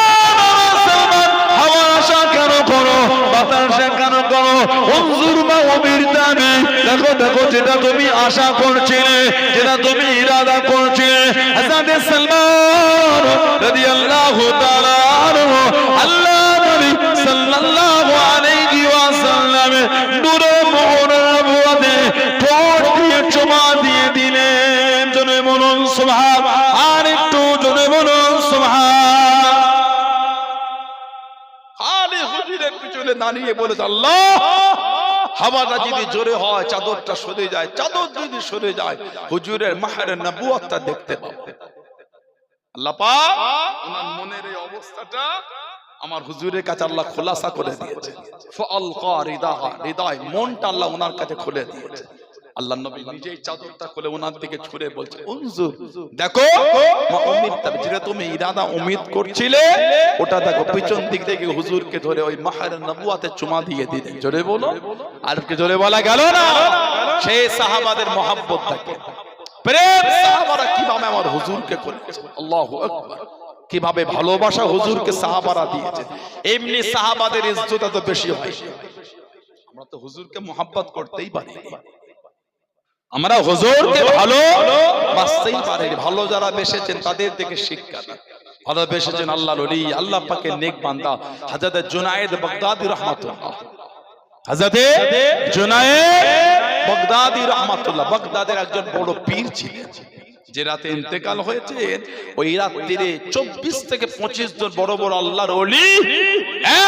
সালমান, হাওয়া আশা কেন করো, বাতাসে কেন করো? উনজুর মা উমিরতানি, দেখো দেখো যেটা তুমি আশা করছিলে, যেটা তুমি ইরাদা করছিলে। হযরত সালমান রাদিয়াল্লাহু তাআলা আনহু, আল্লাহ নবী সাল্লাল্লাহু আলাইহি ওয়াসাল্লামের নূরে মোহরে নবুয়াতে ঠোঁট দিয়ে চুমা দিয়ে দিলেন। জোরে বলুন সুবহান। আর একটু জোরে বলুন সুবহান। খালি হুজুরের পিছনে দাঁড়িয়ে বলেছে, আল্লাহ, হাওয়াটা যদি জোরে হয় চাদরটা সরে যায়, চাদর যদি সরে যায় হুজুরের মাহরে নবুয়াতটা দেখতে পাবো। আল্লাহ পাক ওনার মনের এই অবস্থাটা আমার হুজুরের কাছে আল্লাহ খোলাসা করে দিয়েছে। ফালকা রিদাহা, হৃদয় মনটা আল্লাহ ওনার কাছে খুলে দিয়েছে। আল্লাহ নবী নিজেই চাদরটা খুলে ওনার দিকে ছুঁড়ে বলছে, উনজুর, দেখো মা উমিরতা, যেটা তুমি ইরাদা উম্মীদ করছিলে ওটা দেখো। পিছন দিক থেকে হুজুরকে ধরে ওই মাহরে নবুয়াতে চুমা দিয়ে দিলেন। জোরে বলো। আর কি জোরে বলা গেল না? সেই সাহাবাদের মহব্বত থাকে, প্রেম সাহাবারা কিভাবে আমার হুজুরকে করেছে। আল্লাহু আকবার, কিভাবে ভালোবাসা হুজুরকে সাহাবারা দিয়েছে। এমনি সাহাবাদের ইজ্জত এত বেশি হয়। আমরা তো হুজুরকে মহব্বত করতেই পারি, আমরা হুজুরকে ভালোবাসতেই পারি। ভালো যারা বেসেছেন তাদের থেকে শিক্ষা নেন। ভালো বেসেছেন আল্লাহর ওলি, আল্লাহ পাকের নেক বান্দা হযরত জুনায়েদ বাগদাদি রাহমাতুল্লাহ। হযরত জুনায়েদ বাগদাদি রাহমাতুল্লাহ বাগদাদের একজন বড় পীর ছিলেন। যে রাতে ইন্তেকাল হয়েছে ওই রাত্রিরে 24 থেকে 25 জন বড় বড় আল্লাহর ওলি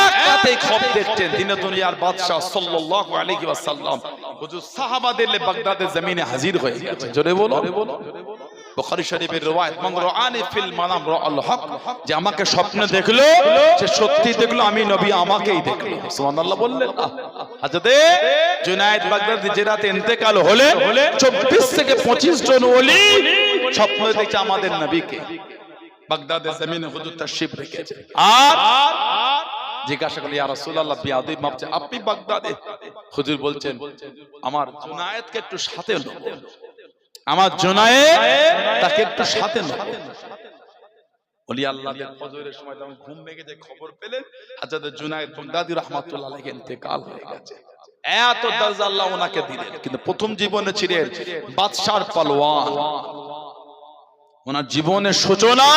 এক রাতে খব দেখতেন। দিনে দুনিয়ার বাদশা সাল্লাল্লাহু আলাইহি ওয়াসাল্লাম হুজুর সাহাবাদের বাগদাদের জমিনে হাজির হয়ে গেছে। জোরে বলো। বুখারী শরীফের রওয়ায়াত, মান রাআনি ফিল মানাম রাআল হক, যে আমাকে স্বপ্নে দেখলো সে সত্যি দেখলো, আমি নবী আমাকেই দেখলো। সুবহানাল্লাহ বললেন। হযরত জুনায়েদ বাগদাদি যে রাতে ইন্তেকাল হলেন 24 থেকে 25 জন ওলি স্বপ্ন দেখে আমাদের নবীকে বাগদাদের জমিনে হুজুর তাশরীফ রেখেছে। আর জিজ্ঞাসা করলেন, ইয়া রাসূলুল্লাহ, বিআদব মাপছে আপনি বাগদাদে? হুজুর বলছেন, আমার জুনায়েদকে একটু সাথে নেব, আমার জুনায়েদ তাকে একটু সাথে নেব। ওলি আল্লাহদের ফজরের সময় যখন ঘুম ভেঙে যায় খবর পেলেন হযরত জুনায়েদ বাগদাদি রাহমাতুল্লাহ আলাইহি ইন্তেকাল হয়ে গেছে। এত দরজা আল্লাহ ওনাকে দিলেন, কিন্তু প্রথম জীবনে ছিলেন বাদশার পালোয়ান। ওনার জীবনের সূচনা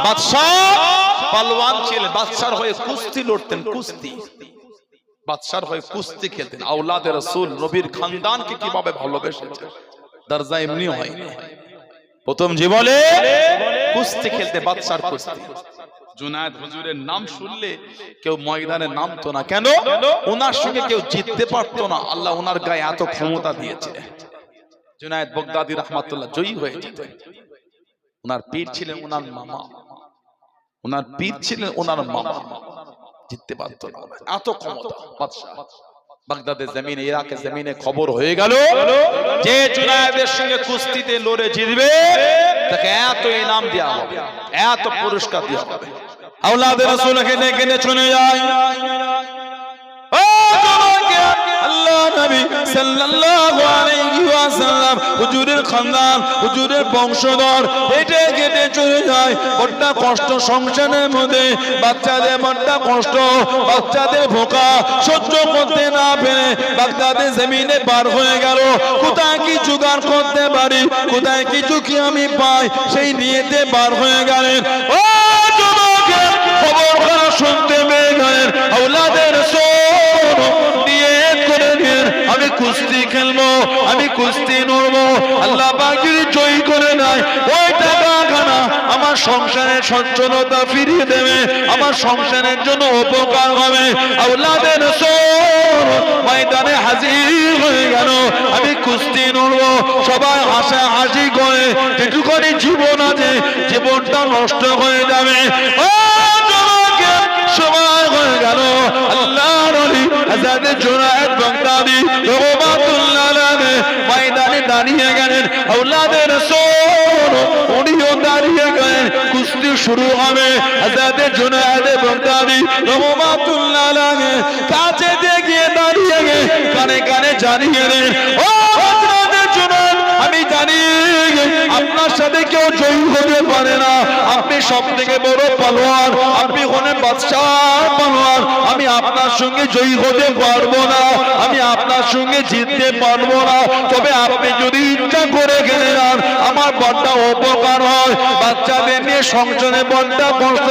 বাদশা পালোয়ান ছিলেন। বাদশার হয়ে কুস্তি লড়তেন, কুস্তি, বাদশার হয়ে কুস্তি খেলতেন। আওলাদে রাসূল নবীর খানদানকে কিভাবে ভালোবেসেছেন, দরজা এমনি হয়। প্রথম জীবনে কুস্তি খেলতে, বাদশার কুস্তি। জুনায়েদ হুজুরের নাম শুনলে কেউ ময়দানে নামতো না। কেন? ওনার সঙ্গে কেউ জিততে পারতো না। আল্লাহ ওনার গায়ে এত ক্ষমতা দিয়েছিলেন। জুনায়েদ বাগদাদি রহমাতুল্লাহ জয়ী হয়ে যেতেন। ওনার পীর ছিলেন ওনার মামা, ওনার পীর ছিলেন ওনার মামা, জিততে পারতো না। এত ক্ষমতা বাদশা। বাগদাদের জমিনে, ইরাকের জমিনে খবর হয়ে গেল যে জুনায়েদের সঙ্গে কুস্তিতে লড়ে জিতবে তাকে এত ইনাম দেওয়া হবে, এত পুরস্কার দেওয়া হবে। আওলাদে রাসূলকে ডেকে নিয়ে চলে যায়। আল্লাহ নবী সাল্লাল্লাহু আলাইহি ওয়াসাল্লাম হুজুরের খানদান, হুজুরের বংশধর হেঁটে হেঁটে চলে যায়। বড় কষ্ট সংসারের মধ্যে, বাচ্চাদের বড় কষ্ট, বাচ্চাদের ভোকা সহ্য করতে না পেরে বাগদাদের জমিনে পার হয়ে গেল। কোথায় কি জোগাড় করতে পারি, কোথায় কিছু কি আমি পাই, সেই নিয়েতে পার হয়ে গেলেন। ও যুবকের খবর খারাপ শুনতে পেয়ে গেলেন। আওলাদে রাসূল আমি কুস্তি খেলবো, আমি কুস্তি লড়বো, আল্লাহ পাক যদি জয়ী করে নেয় ওই টাকাখানা আমার সংসারের সচ্ছলতা ফিরিয়ে দেবে, আমার সংসারের জন্য উপকার হবে। আওলাদে রাসূল ময়দানে হাজির হয়ে গেল। আমি কুস্তি লড়বো, সবাই হাসাহাসি করে যেটুখানি জীবন আছে জীবনটা নষ্ট হয়ে যাবে। ও যুবকের সময় হয়ে গেল। আল্লাহর ওলি হযরত জুনায়েদ বাগদাদি রাহমাতুল্লাহ আলাইহি ময়দানে দাঁড়িয়ে গেলেন। আওলাদে রাসূল উনিও দাঁড়িয়ে গেলেন। কুস্তি শুরু হবে। হযরত জুনায়েদ বাগদাদি রাহমাতুল্লাহ আলাইহি কাছে গিয়ে দাঁড়িয়ে কানে কানে জানিয়ে দেন, ও হযরত জুনায়েদ, আমি জানি আপনার সাথে কেউ জয়ী হতে পারে না। আপনি সব থেকে বড় পালোয়ান, আপনি হলেন বাদশাহ পালোয়ান। আমি আপনার সঙ্গে জয়ী হতে পারবো না, আমি আপনার সঙ্গে জিততে পারবো না। তবে আপনি যদি ইচ্ছা করে গেলে যান আমার বড় উপকার হয়। বাচ্চাদের নিয়ে সংসারে বড় কষ্ট,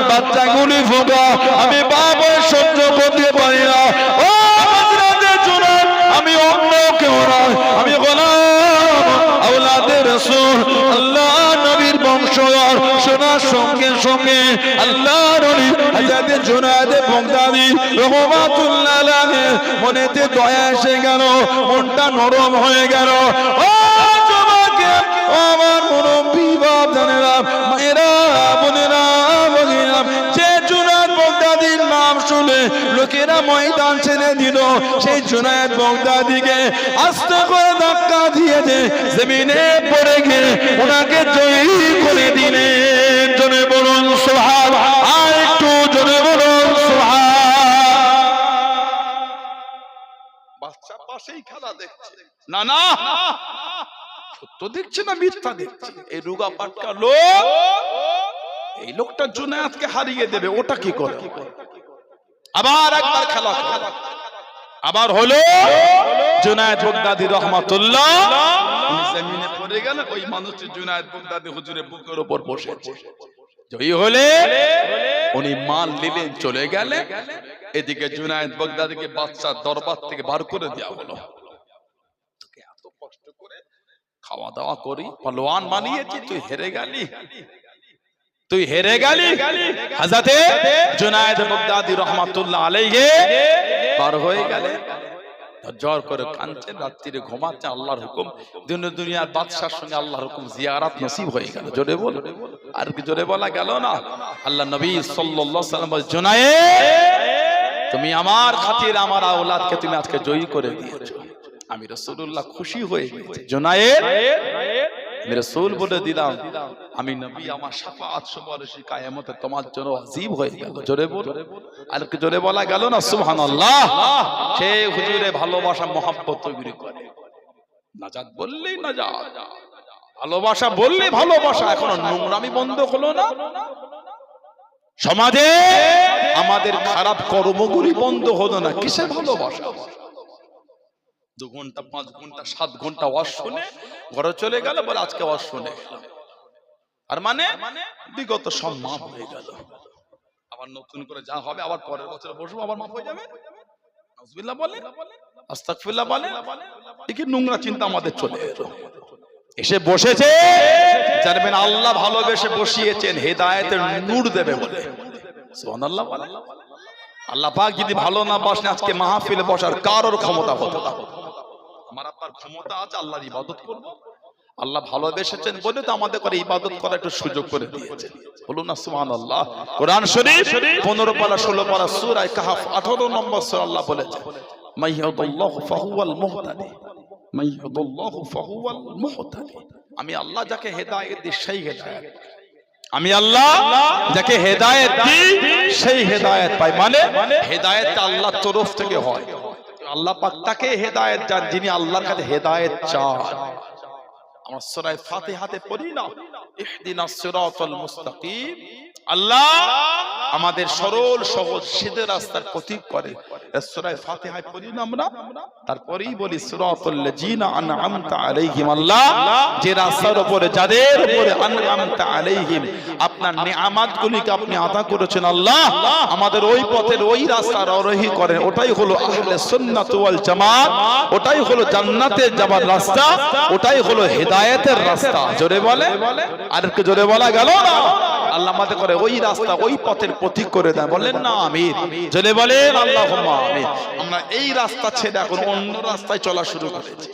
বাচ্চাগুলি ভোগা আমি বাবা সহ্য করতে পারি না। ও হযরত জুনায়েদ, আমি অন্য কেউ নয়, আমি গোলাম আওলাদে রাসূল, আল্লাহ নবীর বংশধর। শোনার সঙ্গে সঙ্গে আল্লাহর ওলি হযরত জুনায়েদ বাগদাদি রাহমাতুল্লাহ আলাইহি মনেতে দয়া এসে গেল, মনটা নরম হয়ে গেল। ও যুবকের, ও আমার মুরব্বি বাপ জানেরা, মায়েরা, বোনেরা, ভগিনা, যে জুনায়েদ বাগদাদির নাম শুনে লোকেরা ময়দান ছেড়ে দিল, সেই জুনায়েদ বাগদাদিকে আস্তে করে ধাক্কা দিয়েছে, জমিনে পড়ে গিয়ে ওনাকে জয়ী করে দিলেন। জোরে বলুন সুবহানাল্লাহ, আর একটু জোরে বলুন সুবহানাল্লাহ। বাচ্চা পাশেই খেলা দেখছে, না না সত্য দেখছে না মিথ্যা দেখছে। এই রুগা পাটকা লোক, এই লোকটা জুনায়েদকে হারিয়ে দেবে, ওটা কি করে? আবার একবার খেলা খেলা আবার হলো। জুনায়েদ বাগদাদি রহমাতুল্লাহ জমিনে পড়ে গেল। ওই মানুষটি জুনায়েদ বাগদাদি হুজুরের বুকের উপর বসেছে। জয়ী হলে উনি মাল নিলেন, চলে গেলে। এদিকে জুনায়েদ বাগদাদিকে বাদশার দরবার থেকে বার করে দেওয়া হলো। তোকে এত কষ্ট করে খাওয়া দাওয়া করি পালোয়ান বানিয়েছি, তুই হেরে গেলি, তুই হেরে গেলি। হযরত জুনায়েদ বাগদাদি রহমাতুল্লাহ আলাইহি পার হয়ে গেলে, জ্বর করে কাঁদছেন, রাত্রিরে ঘুমাচ্ছে। আল্লাহর হুকুম, দুনিয়ার বাদশার সঙ্গে আল্লাহর হুকুম জিয়ারত নসিব হয়ে গেল। জোরে বল, আর কি জোরে বলা গেল না? আল্লাহ নবী সাল্লাল্লাহু আলাইহি ওয়াসাল্লাম বলেন, জুনায়েদ, তুমি আমার খাতির আমার আওলাদকে তুমি আজকে জয়ী করে দিয়েছো। আমি রাসূলুল্লাহ খুশি হয়ে গেছি। জুনায়েদ, আমি রাসূল বলে দিলাম, আমি নবী, আমার শাফাআত সুপারিশ কিয়ামতে তোমার জন্য ওয়াজিব হয়ে গেল। জোরে বল, আর কি জোরে বলা গেল না? সুবহানাল্লাহ। সে হুজুরে ভালোবাসা মহব্বত তৈরি করে। নাজাত বললেই নাজাত, ভালোবাসা বললেই ভালোবাসা। এখন নোংরামি বন্ধ হলো না সমাজে? আমাদের খারাপ কর্মগুলি বন্ধ হলো না, কিসের ভালোবাসা? 2 ঘন্টা 5 ঘন্টা 7 ঘন্টা ওয়াজ শুনে ঘরে চলে গেল, বলে আজকে ওয়াজ শুনে আর মানে বিগত সব মাফ হয়ে গেল। আবার নতুন করে যা হবে আবার পরের বছর বসবো, আবার মাফ হয়ে যাবে। নাউজুবিল্লাহ বলে, আস্তাগফিরুল্লাহ বলে। এই কি নোংরা চিন্তা আমাদের চলে এলো। এসে বসেছে, জানবেন আল্লাহ ভালোবেসে বসিয়েছেন হেদায়েতের নূর দেবে বলে। সুবহানাল্লাহ। আল্লাহ পাক যদি ভালো না বাসেন আজকে মাহফিলে বসার কারোর ক্ষমতা হতো না। আমার আপনার ক্ষমতা আছে আল্লাহর ইবাদত করব, আল্লাহ ভালোবেসেছেন বলে তো আমাদের করে ইবাদত করার একটু সুযোগ করে দিয়েছেন। বলুন না সুবহানাল্লাহ। কোরআন শরীফ 15 পারা 16 পারা সূরা কাহফ 18 নম্বর সূরা আল্লাহ বলেছে মাইয়াহুল্লাহু ফাহুয়াল মুহতাদি, মাইয়াহুল্লাহু ফাহুয়াল মুহতাদি। আমি আল্লাহ যাকে হেদায়েত দিই সেই হেদায়েত, আমি আল্লাহ যাকে হেদায়েত দিই সেই হেদায়েত পাই। মানে হেদায়েত আল্লাহর তরফ থেকে হয়, আল্লাহ পাক তাকে হেদায়েত দেন যিনি আল্লাহর কাছে হেদায়েত চান। আমরা সূরা ফাতিহাতে পড়ি না ইহদিনাস সিরাতাল মুস্তাকিম, আল্লাহ আমাদের সরল সহজ সিধে রাস্তার প্রতীক করে। সূরা ফাতিহায় পড়ি না আমরা, তারপরেই বলি সিরাতাল লাযিনা আনআমতা আলাইহিম, আল্লাহ যে রাস্তার উপরে যাদের উপরে আনআমতা আলাইহিম আপনার নিয়ামতগুলিকে আপনি আদা করেছেন, আল্লাহ আমাদের ওই পথের ওই রাস্তার আরোহী করেন। ওটাই হলো আহলে সুন্নাত ওয়াল জামাত, ওটাই হলো জান্নাতে যাবার রাস্তা, ওটাই হলো হেদায়েতের রাস্তা। জোরে বলে, আর একটু জোরে বলা গেল না? আল্লাহ আমাদের করে ওই রাস্তা ওই পথের প্রতীক করে দেন। বলেন না আমিন। জোরে বলেন আল্লাহুম্মা আমিন। আমরা এই রাস্তা ছেড়ে এখন অন্য রাস্তায় চলা শুরু করেছি,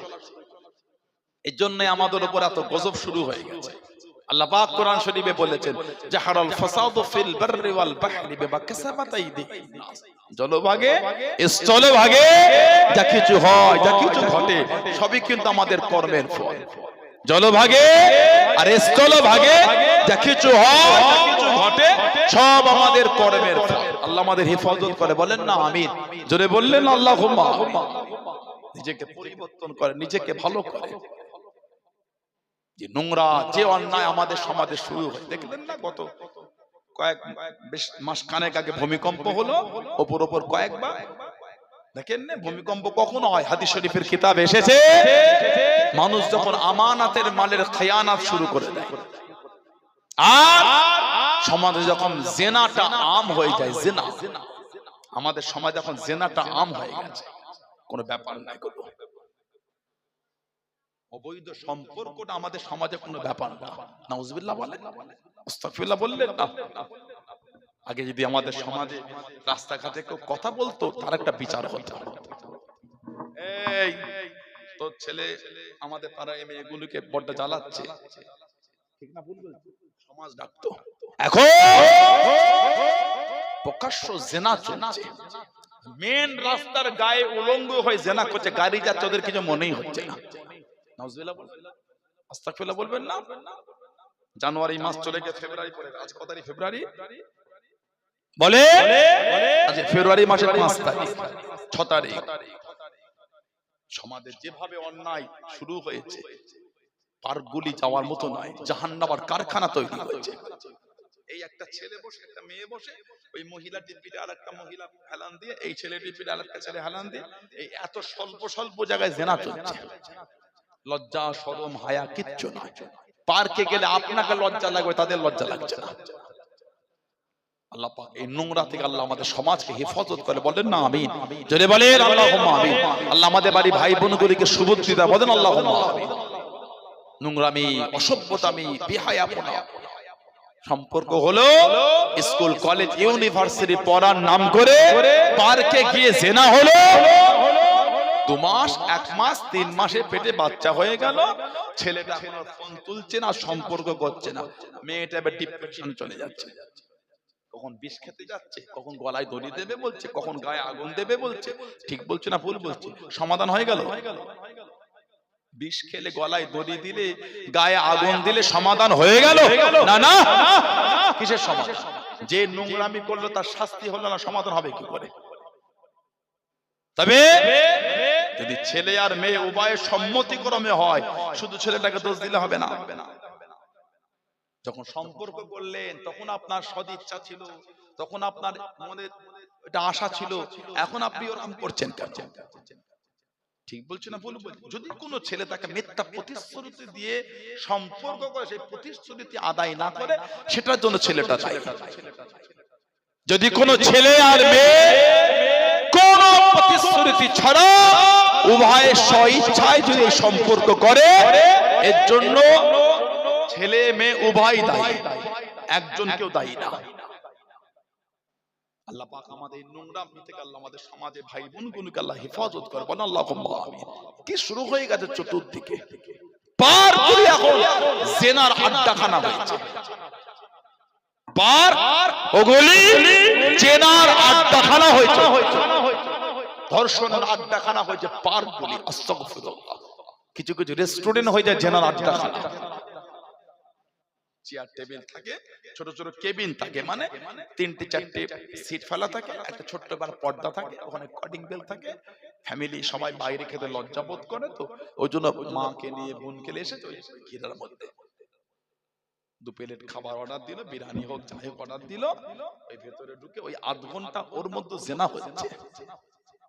এই জন্য আমাদের উপর এত গজব শুরু হয়ে গেছে। আল্লাহ পাক কোরআন শরীফে বলেছেন জাহারাল ফাসাদু ফিল বাররি ওয়াল বাহরি বিমা কাসাবাত আইদিন নাস, জলভাগে স্থলভাগে যা কিছু হয় যা কিছু ঘটে সবই কিন্তু আমাদের কর্মের ফল। জলভাগে আর স্থলভাগে যা কিছু হয় যা কিছু ঘটে সব আমাদের কর্মের ফল। আল্লাহ আমাদের হেফাজত করে। বলেন না আমিন। জোরে বললেন আল্লাহুম্মা। নিজেকে পরিবর্তন করে, নিজেকে ভালো করে। যে নোংরা যে অন্যায় আমাদের সমাজে শুরু হয়, দেখলেন না গত কয়েক মাস খানেক আগে ভূমিকম্প হলো, ওপর ওপর কয়েকবার। দেখেন না ভূমিকম্প কখনো হয়? হাদিস শরীফের কিতাব এসেছে মানুষ যখন আমানাতের মালের খেয়ানাত শুরু করে দেয়, আর সমাজে যখন জেনাটা আম হয়ে যায়, জেনা আমাদের সমাজে এখন জেনাটা আম হয়ে গেছে, কোনো ব্যাপার নাই, কোনো অবৈধ সম্পর্কটা আমাদের সমাজে কোনো ব্যাপার না। নাউজুবিল্লাহ বলেন, আস্তাগফিরুল্লাহ বললেন না। আগে যদি আমাদের সমাজে রাস্তাঘাটে কেউ কথা বলতো তার একটা বিচার হতো। এই তোর ছেলে আমাদের পাড়ায় মেয়েগুলোকে বড্ড জ্বালাচ্ছে, ঠিক না ভুল বলছি, সমাজ ডাকতো। এখন প্রকাশ্য জেনা চলছে, মেন রাস্তার গায়ে উলঙ্গ হয়ে জেনা করছে, গাড়ি যাচ্ছে, ওদের কিছু মনেই হচ্ছে না। নাউজুবিল্লাহ বলবেন, আস্তাগফিরুল্লাহ বলবেন না। জানুয়ারি মাস চলে গিয়ে ফেব্রুয়ারি পড়ে, আজ কত তারিখ? ফেব্রুয়ারি বলে আজ ফেব্রুয়ারি মাসের 5 তারিখ 6 তারিখ। সমাজে যেভাবে অন্যায় শুরু হয়েছে পার্কগুলি যাওয়ার মতো নয়, জাহান্নামের কারখানা তৈরি হয়েছে। এই একটা ছেলে বসে একটা মেয়ে বসে, ওই মহিলাটির পিঠে আরেকটা মহিলা হেলান দিয়ে, এই ছেলেটির পিঠে আরেকটা ছেলে হেলান দিয়ে, এই এত স্বল্প স্বল্প জায়গায় জেনা চলছে। লজ্জা শরম হায়া কিচ্ছু নয়। পার্কে গেলে আপনাকে লজ্জা লাগবে, তাদের লজ্জা লাগছে না। আল্লাহ পাক এই নোংরা থেকে আল্লাহ আমাদের সমাজকে হেফাজত করে। বলেন না আমিন। জোরে বলেন আল্লাহুম্মা আমিন। আল্লাহ আমাদের বাড়ি ভাই বোনগুলিকে সুবুদ্ধি দেয়। বলেন আল্লাহুম্মা আমিন। নোংরামি, অসভ্যতামি, বেহায়াপনা সম্পর্ক হলো স্কুল কলেজ ইউনিভার্সিটি পড়ার নাম করে পার্কে গিয়ে জেনা হলো। 2 মাস 1 মাস 3 মাসে পেটে বাচ্চা হয়ে গেল, ছেলেটা ফোন তুলছে না, সম্পর্ক করছে না, মেয়েটা এবার ডিপ্রেশন চলে যাচ্ছে। কখন বিষ খেতে যাচ্ছে, কখন গলায় দড়ি দেবে বলছে, কখন গায়ে আগুন দেবে বলছে। ঠিক বলছে না ভুল বলছে? সমাধান হয়ে গেল? বিষ খেলে গলায় দড়ি দিলে গায়ে আগুন দিলে সমাধান হয়ে গেল? না না, কিসের সমাধান? যে নোংরামি করলো তার শাস্তি হলো না, সমাধান হবে কি করে? তবে যদি ছেলে আর মেয়ে উভয়ের সম্মতিক্রমে হয়, শুধু ছেলেটাকে দোষ দিলে হবে না। যখন সম্পর্ক করলেন তখন আপনার সদিচ্ছা ছিল, তখন আপনার মনে এটা আশা ছিল, এখন আপনি ওরকম করছেন কেন? ঠিক বলছি না ভুল বলছি? যদি কোনো ছেলে তাকে মিথ্যা প্রতিশ্রুতি দিয়ে সম্পর্ক করে, সেই প্রতিশ্রুতি আদায় না করে, সেটার জন্য ছেলেটা দায়ী। যদি কোনো ছেলে আর মেয়ে কোন প্রতিশ্রুতি ছাড়া উভয়ের স্বইচ্ছায় যদি সম্পর্ক করে, এর জন্য ছেলে মেয়ে উভয় দায়ী, একজন কেউ দায়ী না। আল্লাহ পাক আমাদের নোংরামি থেকে আল্লাহ আমাদের সমাজে ভাই বোনগুলোকে আল্লাহ হেফাজত করে, বলেন আল্লাহুম্মা আমিন। কি শুরু হয়ে গেছে চতুর্দিকে, পার করে এখন জেনার আড্ডাখানা হয়েছে, পার ওগুলি জেনার আড্ডাখানা হয়েছে, ধর্ষণের আড্ডাখানা হয়েছে পার্কগুলি, আস্তাগফিরুল্লাহ। কিছু কিছু রেস্টুরেন্ট হয়ে যায় জেনার আড্ডাখানা। চেয়ার টেবিল থাকে, ছোট ছোট কেবিন থাকে, মানে 3টে 4টে সিট ফেলা থাকে, একটা ছোট্ট বার পর্দা থাকে, ওখানে কটিং বেল থাকে। ফ্যামিলি সবাই বাইরে খেতে লজ্জা বোধ করে, তো ওই জন্য মাকে নিয়ে বোনকে নিয়ে এসেছে ওই ঘিরার মধ্যে 2 প্লেট খাবার অর্ডার দিল, বিরিয়ানি হোক যাই হোক অর্ডার দিল, ওই ভেতরে ঢুকে ওই আধ ঘন্টা ওর মধ্যে জেনা হচ্ছে।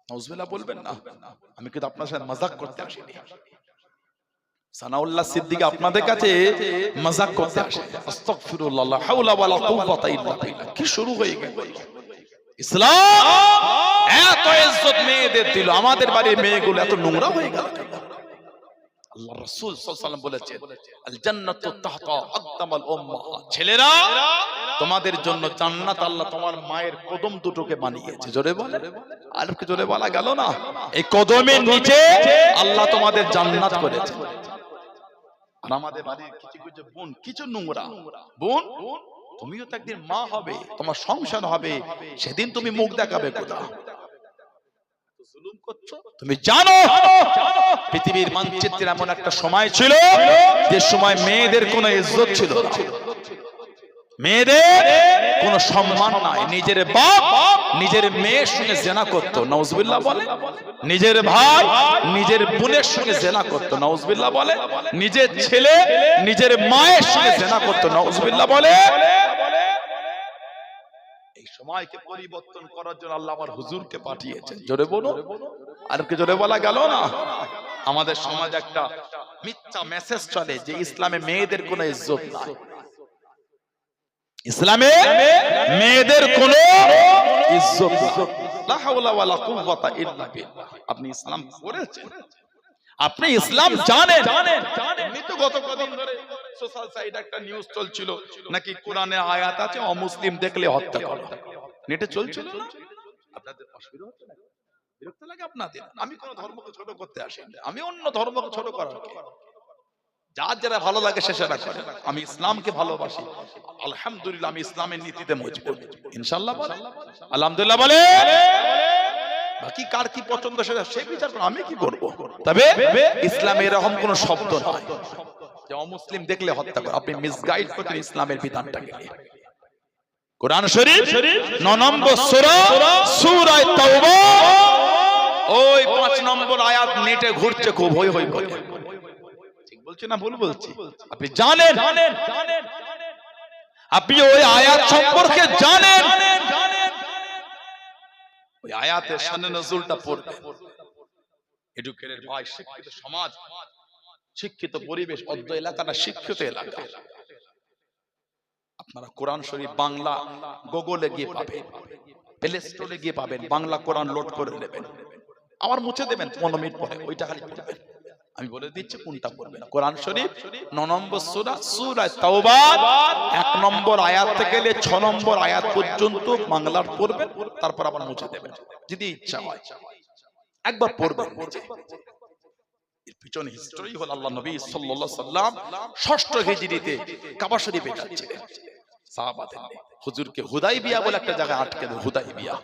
নাউজুবিল্লাহ বলবেন না, আমি কিন্তু আপনার সাথে মজাক করতে আসিনি। সানাউল্লাহ সিদ্দিকী আপনাদের কাছে মজাক করতে আসে। আস্তাগফিরুল্লাহ, লা হাওলা ওয়ালা কুওয়াতা ইল্লা বিল্লাহ। কি শুরু হয়ে গেল ইসলাম, এত ইজ্জত মেয়েদের দিল, আমাদের বাড়ির মেয়েগুলো এত নোংরা হয়ে গেল। আল্লাহ রাসূল সাল্লাল্লাহু আলাইহি ওয়াসাল্লাম বলেছেন, আল জান্নাতু তাহতা আকদামাল উম্মাহাত, ছেলেরা তোমাদের জন্য জান্নাত আল্লাহ তোমার মায়ের কদম দুটোকে বানিয়েছে। জোরে বলে, আর কি জোরে বলা গেল না? এই কদমের নিচে আল্লাহ তোমাদের জান্নাত করেছে। আর আমাদের বাড়ির কিছু কিছু বোন কিছু নোংরা বোন, তুমিও তো একদিন মা হবে, তোমার সংসার হবে, সেদিন তুমি মুখ দেখাবে কোথা? জুলুম করছো তুমি জানো? পৃথিবীর মানচিত্রে এমন একটা সময় ছিল যে সময় মেয়েদের কোনো ইজ্জত ছিল না, মেয়েদের কোনো সম্মান নাই। নিজের বাপ নিজের মেয়ের সঙ্গে জেনা করত, নাউজুবিল্লাহ বলে। নিজের ভাই নিজের বোনের সঙ্গে জেনা করত, নাউজুবিল্লাহ বলে। নিজের ছেলে নিজের মায়ের সঙ্গে জেনা করত, নাউজুবিল্লাহ বলে। এই সময়কে পরিবর্তন করার জন্য আল্লাহ আমার হুজুরকে পাঠিয়েছেন। জোরে বলো, আর কি জোরে বলা গেল না? আমাদের সমাজ একটা মিথ্যা মেসেজ চলে যে ইসলামে মেয়েদের কোনো ইজ্জত নাই, ইসলামে মেয়েদের কোনো ইজ্জত নাই। লা হাওলা ওয়ালা কুওয়াতা ইল্লা বিল্লাহ। আপনি ইসলাম পড়েছেন, আপনি ইসলাম জানেন। এমনি তো গত কদিন ধরে সোশ্যাল সাইটে একটা নিউজ চলছিল, নাকি কোরআনে আয়াত আছে অমুসলিম দেখলে হত্যা করো, নেটে চলছিল না? আপনাদের অসুবিধা হচ্ছে না? বিরক্ত লাগে আপনাদের? আমি কোন ধর্মকে ছোট করতে আসিনি, আমি অন্য ধর্মকে ছোট করার, যার যারা ভালো লাগে সে সেটা করে। আমি ইসলামকে ভালোবাসি, আলহামদুলিল্লাহ আমি ইসলামের নীতিতে মজবুত, ইনশাআল্লাহ বলে, আলহামদুলিল্লাহ বলে। বাকি কার কি পছন্দ সেটা সে বিচার করে, আমি কি করব? তবে ইসলামে এরকম কোন শব্দ নাই যে অমুসলিম দেখলে হত্যা করো। আপনি মিসগাইড করছেন ইসলামের বিধানটাকে। কোরআন শরীফ 9 নম্বর সূরা সূরা তাওবা, ওই 5 নম্বর আয়াত নেটে ঘুরছে খুব হই হই করে। ঠিক বলছি না ভুল বলছি? আপনি জানেন, আপনি ওই আয়াত সম্পর্কে জানেন, ওই আয়াতের শানে নজুলটা পড়বেন। এডুকেটেড ভাই, শিক্ষিত সমাজ, শিক্ষিত পরিবেশ, অদ্য এলাকাটা শিক্ষিত এলাকা। আপনারা কোরআন শরীফ বাংলা গুগলে গিয়ে পাবেন, প্লে স্টোরে গিয়ে পাবেন, বাংলা কোরআন লোড করে নেবেন, আমার মুছে দেবেন 15 মিনিট পরে, ওইটা খালি পড়বেন। আমি বলে দিচ্ছি কোনটা পড়বেন। কোরআন শরীফ 9 নম্বর সূরা সূরা তাওবা 1 নম্বর আয়াত থেকে 6 নম্বর আয়াত পর্যন্ত বাংলার পড়বেন, তারপর আবার মুছে দেবেন যদি ইচ্ছা হয়, একবার পড়বেন। এর পিছনে হিস্টরি হল আল্লাহ নবী সাল্লাল্লাহু আলাইহি সাল্লাম 6ষ্ঠ হিজরিতে কাবা শরীফে যাচ্ছিলেন, সাহাবাদের হুজুরকে হুদাইবিয়া বলে একটা জায়গায় আটকে দেয়। হুদাইবিয়া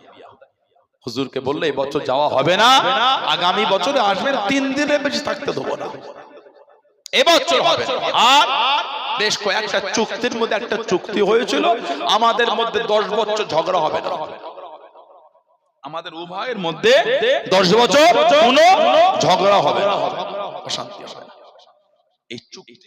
হুজুরকে বললে এই বছর যাওয়া হবে না, আগামী বছরে আসবেন, 3 দিনের বেশি থাকতে দেবো না, এবছর হবে। আর বেশ কয়েকটা চুক্তির মধ্যে একটা চুক্তি হয়েছিল, আমাদের মধ্যে 10 বছর ঝগড়া হবে না, আমাদের উভয়ের মধ্যে 10 বছর কোনো ঝগড়া হবে না, অশান্তি হবে না। এই চুক্তি